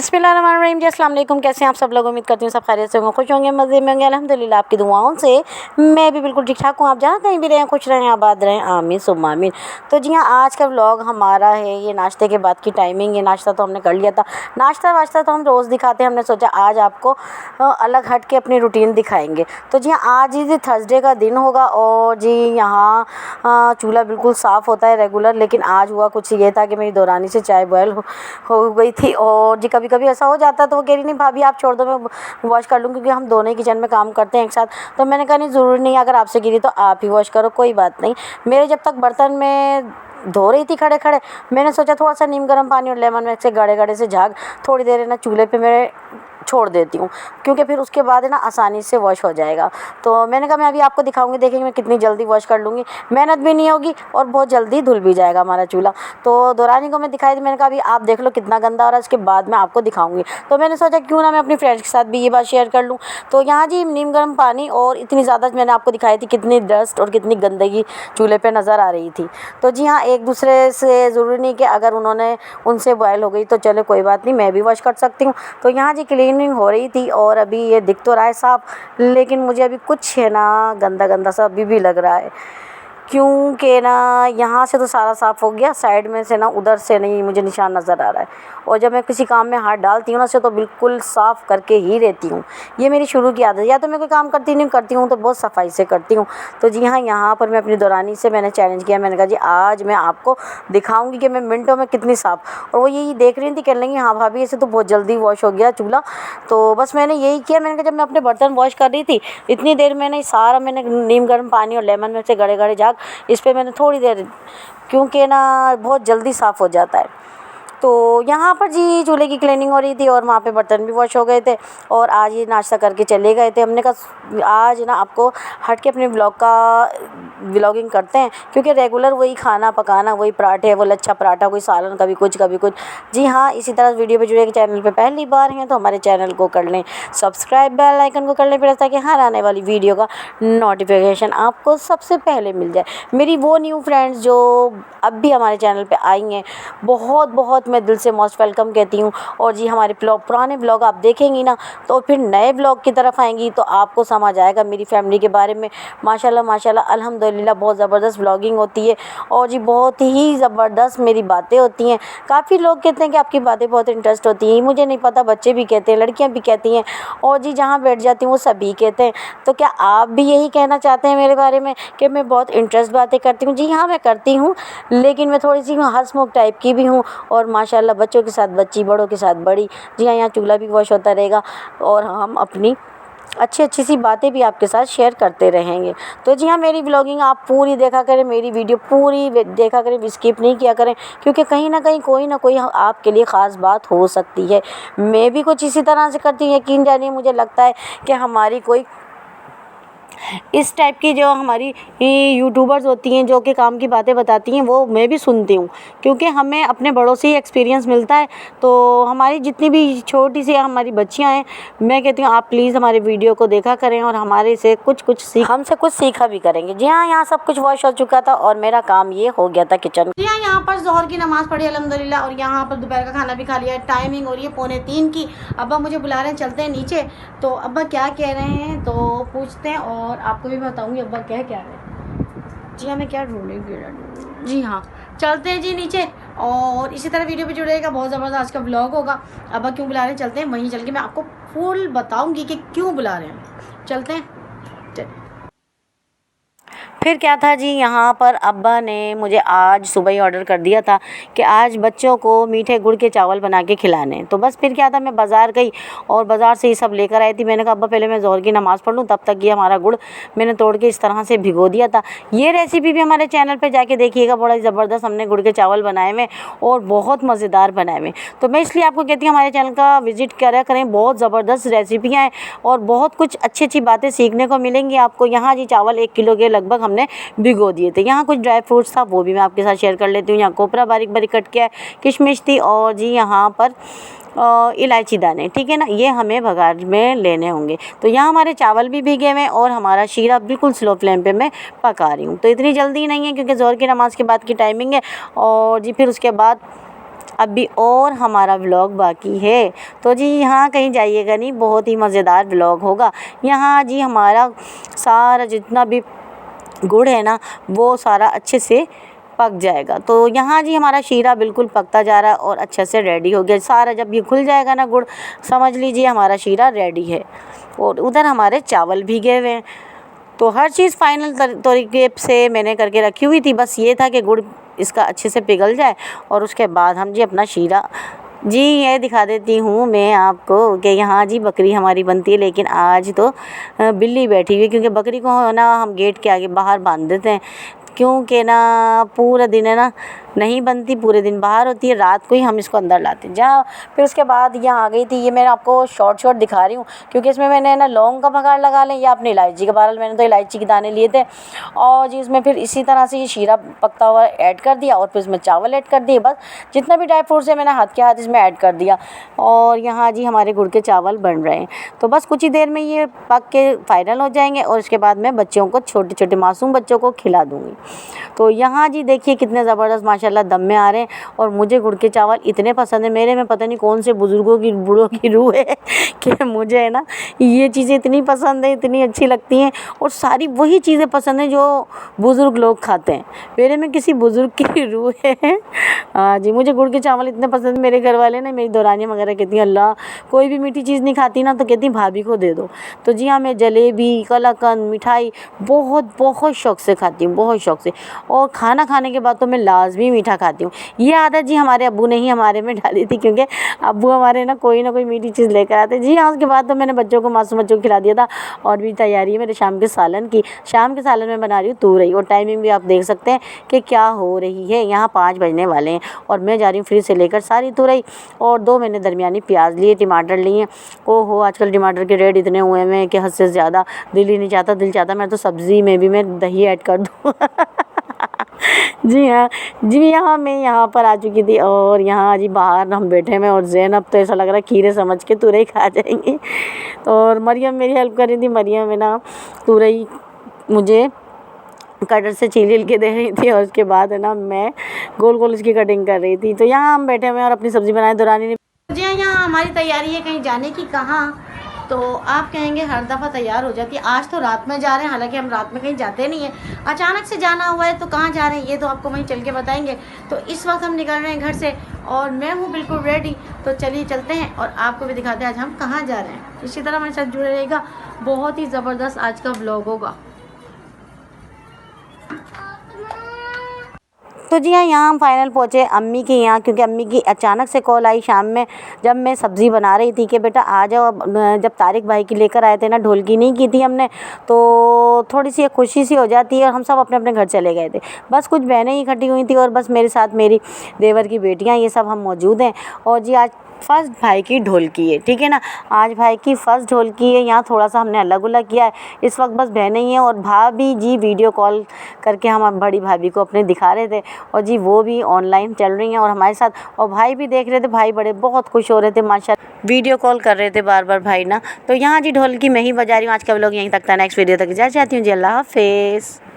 बिस्मिल्लाहिर्रहमानिर्रहीम जी, अस्सलाम वालेकुम। कैसे हैं आप सब लोग? उम्मीद करती हूँ सब खैरियत से होंगे, खुश होंगे, मज़े में होंगे। अल्हम्दुलिल्लाह आपकी दुआओं से मैं भी बिल्कुल ठीक ठाक हूँ। आप जहाँ कहीं भी रहें खुश रहें, आबाद रहें, आमीन सुम्मा आमीन। तो जी हाँ, आज का व्लॉग हमारा है ये नाश्ते के बाद की टाइमिंग। ये नाश्ता तो हमने कर लिया था, नाश्ता वाश्ता तो हम रोज़ दिखाते हैं। हमने सोचा आज आपको अलग हट के अपनी रूटीन दिखाएंगे। तो जी हाँ, आज ही थर्सडे का दिन होगा और जी यहाँ चूल्हा बिल्कुल साफ़ होता है रेगुलर, लेकिन आज हुआ कुछ ये था कि मेरी दौरानी से चाय बॉयल हो गई थी। और जी कभी कभी ऐसा हो जाता है तो वो कह रही नहीं भाभी आप छोड़ दो, मैं वॉश कर लूँ, क्योंकि हम दोनों ही किचन में काम करते हैं एक साथ। तो मैंने कहा नहीं ज़रूरी नहीं, अगर आपसे गिरी तो आप ही वॉश करो, कोई बात नहीं। मेरे जब तक बर्तन में धो रही थी खड़े खड़े, मैंने सोचा थोड़ा सा नीम गर्म पानी और लेमन में से गाढ़े गाढ़े से झाग थोड़ी देर है ना चूल्हे पे मेरे छोड़ देती हूँ, क्योंकि फिर उसके बाद है ना आसानी से वॉश हो जाएगा। तो मैंने कहा मैं अभी आपको दिखाऊंगी, देखेंगे मैं कितनी जल्दी वॉश कर लूँगी, मेहनत भी नहीं होगी और बहुत जल्दी धुल भी जाएगा हमारा चूल्हा। तो दौरानी को मैं दिखाई थी, मैंने कहा अभी आप देख लो कितना गंदा हो रहा है, उसके बाद मैं आपको दिखाऊंगी। तो मैंने सोचा क्यों ना मैं अपनी फ्रेंड्स के साथ भी ये बात शेयर कर लूँ। तो यहाँ जी नीम गर्म पानी और इतनी ज़्यादा मैंने आपको दिखाई थी कितनी डस्ट और कितनी गंदगी चूल्हे पर नज़र आ रही थी। तो जी हाँ, एक दूसरे से ज़रूरी नहीं कि अगर उनसे बॉयल हो गई तो चलो कोई बात नहीं, मैं भी वॉश कर सकती हूँ। तो यहाँ जी क्लीनिंग हो रही थी और अभी ये दिख तो रहा है साफ, लेकिन मुझे अभी कुछ है ना गंदा गंदा सा अभी भी लग रहा है, क्योंकि ना यहाँ से तो सारा साफ़ हो गया, साइड में से ना उधर से नहीं मुझे निशान नज़र आ रहा है। और जब मैं किसी काम में हाथ डालती हूँ ना से तो बिल्कुल साफ़ करके ही रहती हूँ। ये मेरी शुरू की आदत, या तो मैं कोई काम करती हूँ तो बहुत सफाई से करती हूँ। तो जी हाँ, यहाँ पर मैं अपनी दौरानी से मैंने चैलेंज किया, मैंने कहा जी आज मैं आपको दिखाऊंगी कि मैं मिनटों में कितनी साफ़। और वो यही देख रही थी, कह लेंगी हाँ भाभी ऐसे तो बहुत जल्दी वॉश हो गया चूल्हा। तो बस मैंने यही किया, मैंने कहा जब मैं अपने बर्तन वॉश कर रही थी इतनी देर मैंने नीम गर्म पानी और लेमन में से गड़े गड़े झाग इस पर मैंने थोड़ी देर, क्योंकि ना बहुत जल्दी साफ़ हो जाता है। तो यहाँ पर जी चूल्हे की क्लीनिंग हो रही थी और वहाँ पे बर्तन भी वॉश हो गए थे और आज ये नाश्ता करके चले गए थे। हमने कहा आज ना आपको हट के अपने व्लॉगिंग करते हैं, क्योंकि रेगुलर वही खाना पकाना, वही पराठे, वो लच्छा पराठा, कोई सालन, कभी कुछ कभी कुछ। जी हाँ, इसी तरह वीडियो पे जुड़े चैनल पे पहली बार हैं तो हमारे चैनल को कर लें सब्सक्राइब, बेल आइकन को कर लें प्रेस, ताकि हर आने वाली वीडियो का नोटिफिकेशन आपको सबसे पहले मिल जाए। मेरी वो न्यू फ्रेंड्स जो अब भी हमारे चैनल पर आई हैं, बहुत बहुत मैं दिल से मोस्ट वेलकम कहती हूँ। और जी हमारे पुराने ब्लॉग आप देखेंगी ना तो फिर नए ब्लॉग की तरफ आएंगी तो आपको समझ आएगा मेरी फैमिली के बारे में। माशाल्लाह माशाल्लाह अल्हम्दुलिल्लाह बहुत ज़बरदस्त ब्लॉगिंग होती है और जी बहुत ही ज़बरदस्त मेरी बातें होती हैं। काफ़ी लोग कहते हैं कि आपकी बातें बहुत इंटरेस्ट होती हैं, मुझे नहीं पता, बच्चे भी कहते हैं, लड़कियाँ भी कहती हैं और जी जहाँ बैठ जाती हूँ वो सभी कहते हैं। तो क्या आप भी यही कहना चाहते हैं मेरे बारे में कि मैं बहुत इंटरेस्ट बातें करती हूँ? जी हाँ, मैं करती हूँ, लेकिन मैं थोड़ी सी हंसमुख टाइप की भी हूँ और माशाल्लाह बच्चों के साथ बच्ची, बड़ों के साथ बड़ी। जी हाँ, यहाँ चूल्हा भी वॉश होता रहेगा और हम अपनी अच्छी अच्छी सी बातें भी आपके साथ शेयर करते रहेंगे। तो जी हाँ, मेरी व्लॉगिंग आप पूरी देखा करें, मेरी वीडियो पूरी देखा करें, स्किप नहीं किया करें, क्योंकि कहीं ना कहीं कोई ना कोई आपके लिए ख़ास बात हो सकती है। मैं भी कुछ इसी तरह से करती हूँ, यकीन जानिए मुझे लगता है कि हमारी कोई इस टाइप की जो हमारी यूट्यूबर्स होती हैं जो कि काम की बातें बताती हैं वो मैं भी सुनती हूँ, क्योंकि हमें अपने बड़ों से ही एक्सपीरियंस मिलता है। तो हमारी जितनी भी छोटी सी हमारी बच्चियाँ हैं, मैं कहती हूँ आप प्लीज़ हमारे वीडियो को देखा करें और हमारे से हमसे कुछ सीखा भी करेंगे। जी हाँ, यहाँ सब कुछ वॉश हो चुका था और मेरा काम ये हो गया था किचन। जी हाँ, यहाँ पर ज़ोहर की नमाज़ पढ़ी अल्हम्दुलिल्लाह और यहाँ पर दोपहर का खाना भी खा लिया। टाइमिंग हो रही है 2:45 की। अब्बा मुझे बुला रहे हैं, चलते हैं नीचे। तो अब्बा क्या कह रहे हैं तो पूछते हैं और आपको भी बताऊंगी अब्बा क्या रहे हैं। जी हाँ, मैं क्या ढूंढूंगी। जी हाँ, चलते हैं जी नीचे और इसी तरह वीडियो पे जुड़ेगा, बहुत ज़बरदस्त आज का व्लॉग होगा। अब्बा क्यों बुला रहे हैं, चलते हैं, वहीं चल के मैं आपको फुल बताऊंगी कि क्यों बुला रहे हैं। चलते हैं। फिर क्या था जी, यहाँ पर अब्बा ने मुझे आज सुबह ही ऑर्डर कर दिया था कि आज बच्चों को मीठे गुड़ के चावल बना के खिलाने। तो बस फिर क्या था, मैं बाज़ार गई और बाज़ार से ये सब लेकर आई थी। मैंने कहा अब्बा पहले मैं ज़ोहर की नमाज़ पढ़ लूँ, तब तक ये हमारा गुड़ मैंने तोड़ के इस तरह से भिगो दिया था। ये रेसिपी भी हमारे चैनल पर जाके देखिएगा, बड़ा ज़बरदस्त हमने गुड़ के चावल बनाए हुए और बहुत मज़ेदार बनाए हुए। तो मैं इसलिए आपको कहती हूँ हमारे चैनल का विज़िट करा करें, बहुत ज़बरदस्त रेसिपियाँ हैं और बहुत कुछ अच्छी अच्छी बातें सीखने को मिलेंगी आपको। यहाँ जी चावल 1 किलो के लगभग हमने भिगो दिए थे। यहाँ कुछ ड्राई फ्रूट्स था वो भी मैं आपके साथ शेयर कर लेती हूँ। यहाँ कोपरा बारीक बारीक कट किया है, किशमिश थी और जी यहाँ पर इलायची दाने, ठीक है ना, ये हमें बघार में लेने होंगे। तो यहाँ हमारे चावल भी भीगे हुए हैं और हमारा शीरा बिल्कुल स्लो फ्लेम पे मैं पका रही हूँ। तो इतनी जल्दी नहीं है क्योंकि ज़ोहर की नमाज़ के बाद की टाइमिंग है और जी फिर उसके बाद अभी और हमारा व्लॉग बाकी है। तो जी यहाँ कहीं जाइएगा नहीं, बहुत ही मज़ेदार व्लॉग होगा। यहाँ जी हमारा सारा जितना भी गुड़ है ना वो सारा अच्छे से पक जाएगा। तो यहाँ जी हमारा शीरा बिल्कुल पकता जा रहा है और अच्छे से रेडी हो गया सारा। जब ये खुल जाएगा ना गुड़, समझ लीजिए हमारा शीरा रेडी है। और उधर हमारे चावल भीगे हुए हैं। तो हर चीज़ फाइनल तरीके से मैंने करके रखी हुई थी, बस ये था कि गुड़ इसका अच्छे से पिघल जाए और उसके बाद हम जी अपना शीरा जी ये दिखा देती हूँ मैं आपको कि यहाँ जी बकरी हमारी बनती है। लेकिन आज तो बिल्ली बैठी हुई है, क्योंकि बकरी को ना हम गेट के आगे बाहर बांध देते हैं, क्योंकि ना पूरा दिन है ना नहीं बनती, पूरे दिन बाहर होती है, रात को ही हम इसको अंदर लाते हैं। जहाँ फिर उसके बाद यहाँ आ गई थी। ये मैं आपको शॉर्ट दिखा रही हूँ, क्योंकि इसमें मैंने ना लौंग का बघार लगा लें या अपनी इलायची का। बहरहाल मैंने तो इलायची के दाने लिए थे। और जी इसमें फिर इसी तरह से ये शीरा पकता हुआ ऐड कर दिया और फिर इसमें चावल ऐड कर दिए। बस जितना भी ड्राई फ्रूट्स है मैंने हाथ के हाथ इसमें ऐड कर दिया। और यहाँ जी हमारे गुड़ के चावल बन रहे हैं। तो बस कुछ ही देर में ये पक के फाइनल हो जाएंगे और उसके बाद मैं बच्चों को, छोटे छोटे मासूम बच्चों को खिला दूँगी। तो यहाँ जी देखिए कितने ज़बरदस्त माशाल्लाह दम में आ रहे हैं। और मुझे गुड़ के चावल इतने पसंद है, मेरे में पता नहीं कौन से बुज़ुर्गों की, बूढ़ों की रूह है कि मुझे है ना ये चीज़ें इतनी पसंद है, इतनी अच्छी लगती हैं। और सारी वही चीज़ें पसंद हैं जो बुज़ुर्ग लोग खाते हैं। मेरे में किसी बुज़ुर्ग की रूह है। हाँ जी, मुझे गुड़ के चावल इतने पसंद है। मेरे घर वाले ना, मेरी दौरानियाँ वगैरह कहती हैं अल्लाह कोई भी मीठी चीज़ नहीं खाती ना तो कहती भाभी को दे दो। तो जी हाँ, मैं जलेबी, कलाकंद, मिठाई बहुत बहुत शौक़ से खाती हूँ, बहुत शौक़ से। और खाना खाने के बाद तो मैं लाजमी मीठा खाती हूँ। ये आदत जी हमारे अब्बू ने ही हमारे में डाली थी, क्योंकि अब्बू हमारे ना कोई मीठी चीज़ लेकर आते। जी हाँ, उसके बाद तो मैंने बच्चों को, मासूम बच्चों को खिला दिया था। और भी तैयारी है मेरे शाम के सालन की। शाम के सालन में बना रही हूँ तुरई। और टाइमिंग भी आप देख सकते हैं कि क्या हो रही है। यहाँ 5 बजने वाले हैं और मैं जा रही हूँ फ्रिज से लेकर सारी तुरई। और 2 मैंने दरमियानी प्याज लिए, टमाटर लिए। ओहो, आजकल टमाटर के रेट इतने हुए हैं कि हद से ज़्यादा। दिल ही नहीं चाहता, दिल चाहता मैं तो सब्ज़ी में भी मैं दही ऐड कर दूँ। जी हाँ जी, यहाँ मैं यहाँ पर आ चुकी थी और यहाँ जी बाहर हम बैठे हैं। और ज़ैनब तो ऐसा लग रहा है खीरे समझ के तुरई खा जाएंगी। और मरियम मेरी हेल्प कर रही थी। मरियम है ना तुरई मुझे कटर से छील के दे रही थी और उसके बाद है ना मैं गोल गोल इसकी कटिंग कर रही थी। तो यहाँ हम बैठे हुए हैं और अपनी सब्ज़ी बनाए। दुरानी ने जी हाँ, यहाँ हमारी तैयारी है कहीं जाने की। कहाँ? तो आप कहेंगे हर दफ़ा तैयार हो जाती है, आज तो रात में जा रहे हैं। हालांकि हम रात में कहीं जाते नहीं हैं, अचानक से जाना हुआ है। तो कहाँ जा रहे हैं ये तो आपको वहीं चल के बताएंगे। तो इस वक्त हम निकल रहे हैं घर से और मैं हूँ बिल्कुल रेडी। तो चलिए चलते हैं और आपको भी दिखाते हैं आज हम कहाँ जा रहे हैं। इसी तरह हमारे साथ जुड़े रहेगा, बहुत ही ज़बरदस्त आज का व्लॉग होगा। तो जी हाँ, यहाँ हम फाइनल पहुँचे अम्मी के यहाँ, क्योंकि अम्मी की अचानक से कॉल आई शाम में जब मैं सब्ज़ी बना रही थी कि बेटा आ जाओ। जब तारिक भाई की लेकर आए थे ना, ढोलकी नहीं की थी हमने, तो थोड़ी सी खुशी सी हो जाती है। और हम सब अपने अपने घर चले गए थे। बस कुछ बहनें ही इकट्ठी हुई थी और बस मेरे साथ मेरी देवर की बेटियाँ, ये सब हम मौजूद हैं। और जी आज फर्स्ट भाई की ढोलकी है, ठीक है ना, आज भाई की फर्स्ट ढोलकी है। यहाँ थोड़ा सा हमने अलग उलग किया है। इस वक्त बस बहनें ही हैं और भाभी जी वीडियो कॉल करके हम बड़ी भाभी को अपने दिखा रहे थे। और जी वो भी ऑनलाइन चल रही हैं और हमारे साथ, और भाई भी देख रहे थे। भाई बड़े बहुत खुश हो रहे थे माशाल्लाह, वीडियो कॉल कर रहे थे बार बार भाई ना। तो यहाँ जी ढोलकी मैं ही बजा रही हूँ। आज का व्लॉग यहीं तक था, नेक्स्ट वीडियो तक इजाज़त चाहती हूँ जी, अल्लाह हाफिज़।